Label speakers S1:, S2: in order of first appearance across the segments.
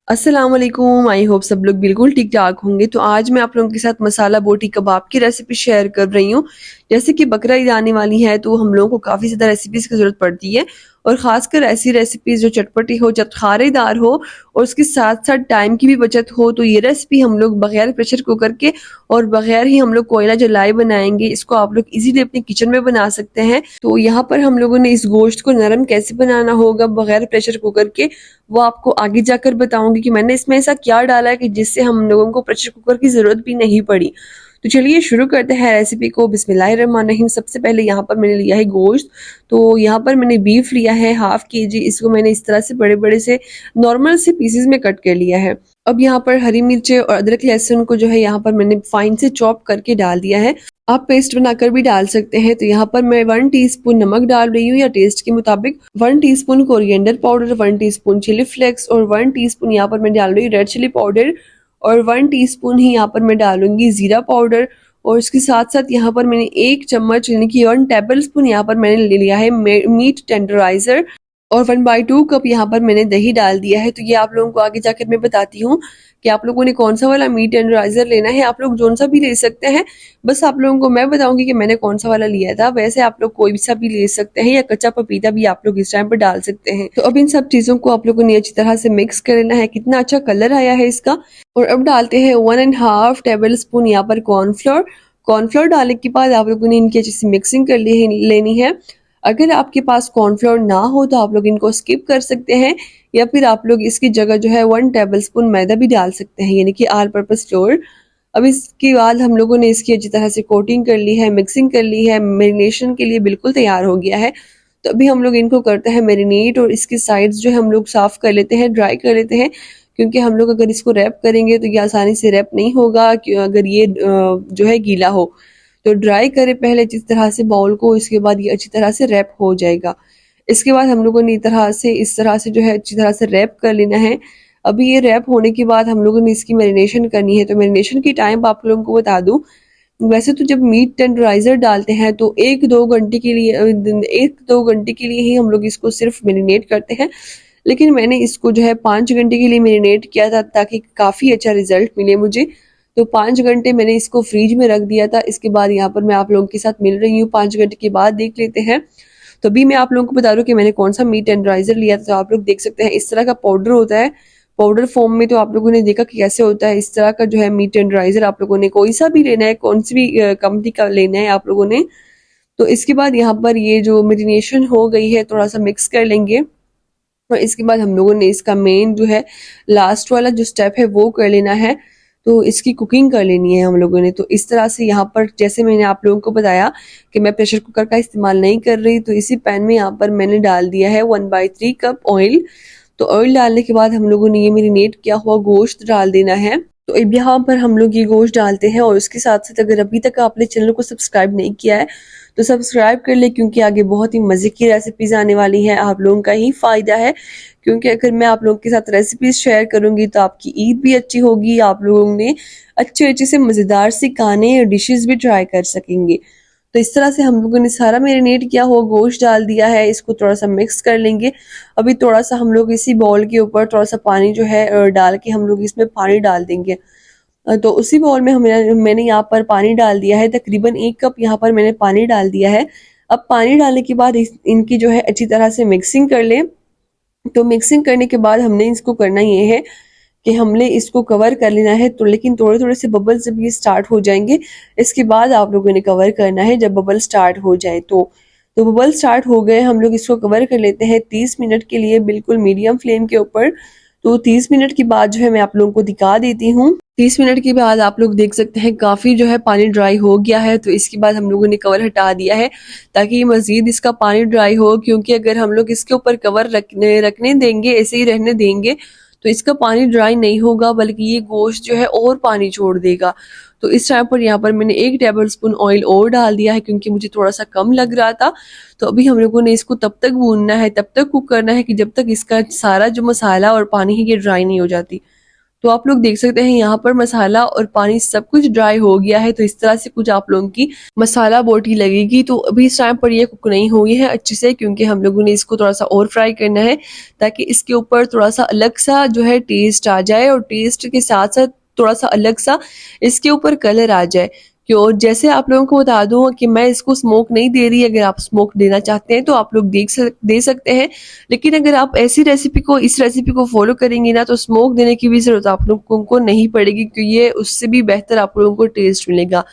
S1: अस्सलाम वालेकुम। I hope सब लोग बिल्कुल ठीक ठाक होंगे। तो आज मैं आप लोगों के साथ मसाला बोटी कबाब की रेसिपी शेयर कर रही हूँ। जैसे कि बकरा ईद आने वाली है तो हम लोगों को काफ़ी ज़्यादा रेसिपीज़ की ज़रूरत पड़ती है, और ख़ासकर ऐसी रेसिपीज़ जो चटपटी हो, चटखारेदार हो और उसके साथ साथ टाइम की भी बचत हो। तो ये रेसिपी हम लोग बगैर प्रेशर कुकर के और बगैर ही हम लोग कोयला जलाए बनाएंगे। इसको आप लोग इजीली अपने किचन में बना सकते हैं। तो यहाँ पर हम लोगों ने इस गोश्त को नरम कैसे बनाना होगा बगैर प्रेशर कुकर के, वो आपको आगे जाकर बताऊंगी कि मैंने इसमें ऐसा क्या डाला है कि जिससे हम लोगों को प्रेशर कुकर की जरूरत भी नहीं पड़ी। तो चलिए शुरू करते हैं रेसिपी को। बिस्मिल्लाहिर्रहमानिर्रहीम। सबसे पहले यहाँ पर मैंने लिया है गोश्त। तो यहाँ पर मैंने बीफ लिया है हाफ केजी। इसको मैंने इस तरह से बड़े बड़े से नॉर्मल से पीसेस में कट कर लिया है। अब यहाँ पर हरी मिर्चें और अदरक लहसुन को जो है यहाँ पर मैंने फाइन से चॉप करके डाल दिया है। आप पेस्ट बनाकर भी डाल सकते हैं। तो यहाँ पर मैं 1 टीस्पून नमक डाल रही हूँ या टेस्ट के मुताबिक, 1 teaspoon coriander powder, 1 teaspoon chili flakes और 1 टीस्पून यहाँ पर मैं डाल रही हूँ रेड चिली पाउडर, और 1 टीस्पून ही यहाँ पर मैं डालूंगी जीरा पाउडर। और इसके साथ साथ यहाँ पर मैंने 1 चम्मच यानी कि 1 टेबल स्पून यहाँ पर मैंने ले लिया है मीट टेंडराइजर, और 1/2 कप यहाँ पर मैंने दही डाल दिया है। तो ये आप लोगों को आगे जाकर मैं बताती हूँ कि आप लोगों ने कौन सा वाला मीट टेंडराइजर लेना है। आप लोग जोन सा भी ले सकते हैं, बस आप लोगों को मैं बताऊंगी कि मैंने कौन सा वाला लिया था। वैसे आप लोग कोई सा भी ले सकते हैं या कच्चा पपीता भी आप लोग इस टाइम पर डाल सकते हैं। तो अब इन सब चीजों को आप लोगों ने अच्छी तरह से मिक्स कर लेना है। कितना अच्छा कलर आया है इसका। और अब डालते हैं 1.5 टेबल स्पून यहाँ पर कॉर्नफ्लोर। कॉर्नफ्लोर डालने के बाद आप लोगों ने इनकी अच्छी सी मिक्सिंग कर लेनी है। अगर आपके पास कॉर्नफ्लोर ना हो तो आप लोग इनको स्किप कर सकते हैं, या फिर आप लोग इसकी जगह जो है 1 टेबल स्पून मैदा भी डाल सकते हैं, यानी कि ऑल पर्पस फ्लोर। अब इसके बाद हम लोगों ने इसकी अच्छी तरह से कोटिंग कर ली है, मिक्सिंग कर ली है, मैरिनेशन के लिए बिल्कुल तैयार हो गया है। तो अभी हम लोग इनको करते हैं मैरिनेट, और इसकी साइड्स जो है हम लोग साफ कर लेते हैं, ड्राई कर लेते हैं, क्योंकि हम लोग अगर इसको रैप करेंगे तो ये आसानी से रैप नहीं होगा अगर ये जो है गीला हो। तो ड्राई करें पहले जिस तरह से बाउल को, इसके बाद ये अच्छी तरह से रैप हो जाएगा। इसके बाद हम लोगों ने इस तरह से जो है अच्छी तरह से रैप कर लेना है। अभी ये रैप होने के बाद हम लोगों ने इसकी मैरिनेशन करनी है। तो मैरिनेशन की टाइम आप लोगों को बता दूं, वैसे तो जब मीट टेंडराइजर डालते हैं तो 1-2 घंटे के लिए ही हम लोग इसको सिर्फ मैरिनेट करते हैं, लेकिन मैंने इसको जो है 5 घंटे के लिए मैरिनेट किया था ताकि काफ़ी अच्छा रिजल्ट मिले मुझे। तो 5 घंटे मैंने इसको फ्रिज में रख दिया था। इसके बाद यहाँ पर मैं आप लोगों के साथ मिल रही हूँ 5 घंटे के बाद, देख लेते हैं। तो अभी मैं आप लोगों को बता दूं कि मैंने कौन सा मीट टेंडराइजर लिया था। तो आप लोग देख सकते हैं इस तरह का पाउडर होता है, पाउडर फॉर्म में। तो आप लोगों ने देखा कि कैसे होता है। इस तरह का जो है मीट टेंडराइजर आप लोगों ने कोई सा भी लेना है, कौन सी भी कंपनी का लेना है आप लोगों ने। तो इसके बाद यहाँ पर ये जो मैरिनेशन हो गई है थोड़ा सा मिक्स कर लेंगे, और इसके बाद हम लोगों ने इसका मेन जो है लास्ट वाला जो स्टेप है वो कर लेना है। तो इसकी कुकिंग कर लेनी है हम लोगों ने। तो इस तरह से यहाँ पर जैसे मैंने आप लोगों को बताया कि मैं प्रेशर कुकर का इस्तेमाल नहीं कर रही, तो इसी पैन में यहाँ पर मैंने डाल दिया है 1/3 कप ऑयल। तो ऑयल डालने के बाद हम लोगों ने ये मैरिनेट किया हुआ गोश्त डाल देना है। तो अब यहाँ पर हम लोग ये गोश्त डालते हैं, और उसके साथ साथ अगर अभी तक आपने चैनल को सब्सक्राइब नहीं किया है तो सब्सक्राइब कर ले, क्योंकि आगे बहुत ही मजे की रेसिपीज आने वाली हैं। आप लोगों का ही फायदा है, क्योंकि अगर मैं आप लोगों के साथ रेसिपीज शेयर करूंगी तो आपकी ईद भी अच्छी होगी, आप लोगों ने अच्छे अच्छे से मजेदार से खाने और डिशेस भी ट्राई कर सकेंगे। तो इस तरह से हम लोगों ने सारा मैरिनेट किया हुआ गोश्त डाल दिया है। इसको थोड़ा सा मिक्स कर लेंगे। अभी थोड़ा सा हम लोग इसी बाउल के ऊपर थोड़ा सा पानी जो है डाल के हम लोग इसमें पानी डाल देंगे। तो उसी बाउल में मैंने यहाँ पर पानी डाल दिया है, तकरीबन 1 कप यहाँ पर मैंने पानी डाल दिया है। अब पानी डालने के बाद इनकी जो है अच्छी तरह से मिक्सिंग कर लें। तो मिक्सिंग करने के बाद हमने इसको करना ये है कि हमने इसको कवर कर लेना है। तो लेकिन थोड़े थोड़े से बबल्स जब ये स्टार्ट हो जाएंगे, इसके बाद आप लोगों ने कवर करना है जब बबल स्टार्ट हो जाए। तो बबल स्टार्ट हो गए, हम लोग इसको कवर कर लेते हैं 30 मिनट के लिए बिल्कुल मीडियम फ्लेम के ऊपर। तो 30 मिनट के बाद जो है मैं आप लोगों को दिखा देती हूँ। 30 मिनट के बाद आप लोग देख सकते हैं काफी जो है पानी ड्राई हो गया है। तो इसके बाद हम लोगों ने कवर हटा दिया है ताकि मजीद इसका पानी ड्राई हो, क्योंकि अगर हम लोग इसके ऊपर कवर रखने देंगे, ऐसे ही रहने देंगे, तो इसका पानी ड्राई नहीं होगा बल्कि ये गोश्त जो है और पानी छोड़ देगा। तो इस टाइम पर यहाँ पर मैंने 1 टेबल स्पून ऑयल और डाल दिया है, क्योंकि मुझे थोड़ा सा कम लग रहा था। तो अभी हम लोगों ने इसको तब तक भूनना है, तब तक कुक करना है कि जब तक इसका सारा जो मसाला और पानी है ये ड्राई नहीं हो जाती। तो आप लोग देख सकते हैं यहाँ पर मसाला और पानी सब कुछ ड्राई हो गया है। तो इस तरह से कुछ आप लोगों की मसाला बोटी लगेगी। तो अभी इस टाइम पर ये कुक नहीं हुई है अच्छे से, क्योंकि हम लोगों ने इसको थोड़ा सा और फ्राई करना है ताकि इसके ऊपर थोड़ा सा अलग सा जो है टेस्ट आ जाए, और टेस्ट के साथ साथ थोड़ा सा अलग सा इसके ऊपर कलर आ जाए। क्यों, जैसे आप लोगों को बता दूं कि मैं इसको स्मोक नहीं दे रही। अगर आप स्मोक देना चाहते हैं तो आप लोग दे सकते हैं, लेकिन अगर आप ऐसी रेसिपी को इस रेसिपी को फॉलो करेंगे ना तो स्मोक देने की भी जरूरत आप लोगों को नहीं पड़ेगी, क्योंकि ये उससे भी बेहतर आप लोगों को टेस्ट मिलेगा।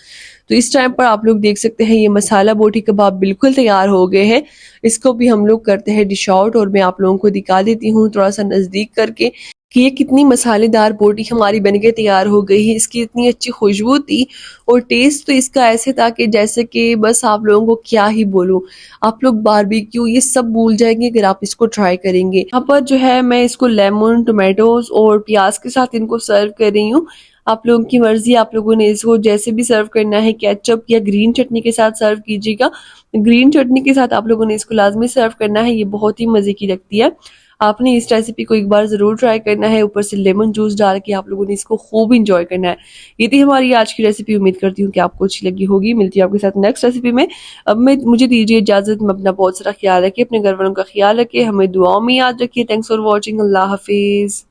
S1: तो इस टाइम पर आप लोग देख सकते हैं ये मसाला बोटी कबाब बिल्कुल तैयार हो गए हैं। इसको भी हम लोग करते हैं डिश आउट, और मैं आप लोगों को दिखा देती हूँ थोड़ा सा नजदीक करके कि ये कितनी मसालेदार बोटी हमारी बनके तैयार हो गई है। इसकी इतनी अच्छी खुशबू थी और टेस्ट तो इसका ऐसे था कि जैसे कि बस आप लोगों को क्या ही बोलूं, आप लोग बारबेक्यू ये सब भूल जाएंगे अगर आप इसको ट्राई करेंगे। यहाँ पर जो है मैं इसको लेमन, टोमेटोज और प्याज के साथ इनको सर्व कर रही हूँ। आप लोगों की मर्जी, आप लोगों ने इसको जैसे भी सर्व करना है, केचप या ग्रीन चटनी के साथ सर्व कीजिएगा। ग्रीन चटनी के साथ आप लोगों ने इसको लाजमी सर्व करना है, ये बहुत ही मजे की लगती है। आपने इस रेसिपी को एक बार जरूर ट्राई करना है, ऊपर से लेमन जूस डाल के आप लोगों ने इसको खूब इंजॉय करना है। ये थी हमारी आज की रेसिपी, उम्मीद करती हूँ कि आपको अच्छी लगी होगी। मिलती है आपके साथ नेक्स्ट रेसिपी में। अब मैं मुझे दीजिए इजाजत, में अपना बहुत सारा ख्याल रखिए, अपने घर वालों का ख्याल रखिए, हमें दुआओं में याद रखिए। Thanks for watching. Allah Hafiz.